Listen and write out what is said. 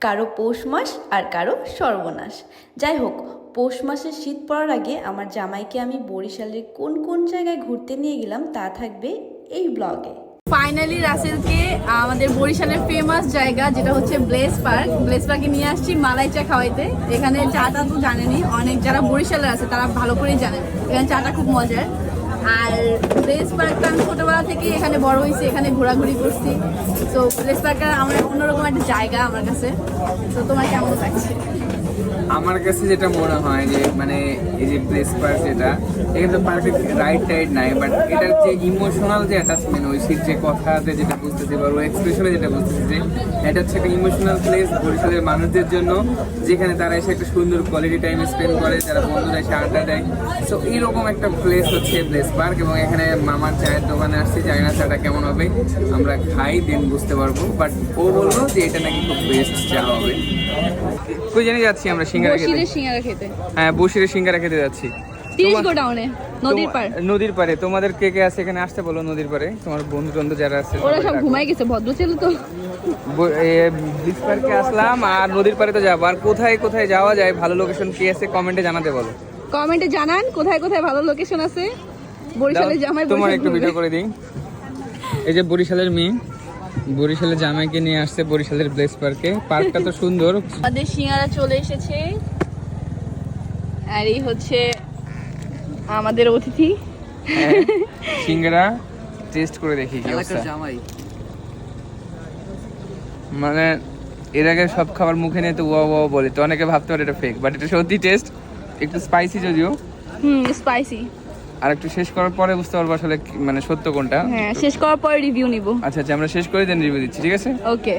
কারো পৌষ মাস আর কারো সর্বনাশ। যাই হোক, পৌষ মাসের শীত পড়ার আগে আমার জামাইকে আমি বরিশালের কোন কোন জায়গায় ঘুরতে নিয়ে গেলাম তা থাকবে এই ব্লগে। ফাইনালি রাসেলকে আমাদের বরিশালের ফেমাস জায়গা যেটা হচ্ছে ব্লেস পার্কে নিয়ে আসছি মালাই চা খাওয়াইতে। এখানে চাটা তো জানেনি, অনেক যারা বরিশালের আছে তারা ভালো করেই জানেন এখানে চাটা খুব মজার। আর ব্লেস পার্কটা আমি ছোটবেলা থেকে এখানে বড় হয়েছি, এখানে ঘোরাঘুরি করছি। তো ব্লেস পার্কটা আমার অন্যরকম একটা জায়গা আমার কাছে। তো তোমার কেমন লাগছে? আমার কাছে যেটা মনে হয় যে মানে এই যে প্লেস পার্ক যেটা, এখানে তো পার্কের রাইড টাইড নাই, বাট এটার যে ইমোশনাল যে অ্যাটাচমেন্ট, ঐশীর যে কথাতে যেটা বুঝতেছি বা ওর এক্সপ্রেশনে যেটা বুঝতেছি যে এটা হচ্ছে একটা ইমোশনাল প্লেস বরিশালের মানুষদের জন্য, যেখানে তারা এসে একটা সুন্দর কোয়ালিটি টাইম স্পেন্ড করে, যারা বন্ধুরা এসে আড্ডা দেয়। সো এইরকম একটা প্লেস হচ্ছে প্লেস পার্ক। এবং এখানে মামার চায়ের দোকানে আসছি, জানি না চাটা কেমন হবে, আমরা খাই দেন বুঝতে পারবো। বাট ও বললো যে এটা নাকি খুব বেস্ট চা হবে। কই জানি যাচ্ছি আমরা সিঙ্গারা খেতে। বসিরের সিঙ্গারা খেতে। হ্যাঁ, বসিরের সিঙ্গারা খেতে যাচ্ছি 30 গোডাউনে নদীর পার। নদীর পারে তোমাদের কে কে আছে এখানে আসতে বলো, নদীর পারে তোমার বন্ধু টন্ধু যারা আছে। ওরা সব ঘুমাই গেছে, ভদ্র ছিল তো। ব্লিচ পার্কে আসলাম আর নদীর পারে তো যাবো। আর কোথায় কোথায় যাওয়া যায়, ভালো লোকেশন কি আছে কমেন্টে জানাতে বলো। কমেন্টে জানান কোথায় কোথায় ভালো লোকেশন আছে। বরিশালের জামাই তোমার বরিশাল একটু ঘুরবে। ভিডিও করে দিই। এই যে বরিশালের মেয়ে, বরিশালের জামাইকে নিয়ে আসছে বরিশালের ব্লেস পার্কে। পার্কটা তো সুন্দর। আমাদের সিঙ্গারা চলে এসেছে আর এই হচ্ছে আমাদের অতিথি। হ্যাঁ, সিঙ্গারা টেস্ট করে দেখি কি অবস্থা। মানে এর আগে সব খাবার মুখে নিয়ে তো ওয়া ওয়া বলে, তো অনেকে ভাবতে পারে এটা ফেক, বাট এটা সত্যি টেস্ট। একটু স্পাইসি যদিও, স্পাইসি। আর একটু শেষ করার পরে বুঝতে পারবো আসলে মানে সত্য কোনটা। হ্যাঁ, শেষ করার পরে রিভিউ নিব। আচ্ছা আচ্ছা, আমরা শেষ করে দেন রিভিউ দিচ্ছি, ঠিক আছে? ওকে।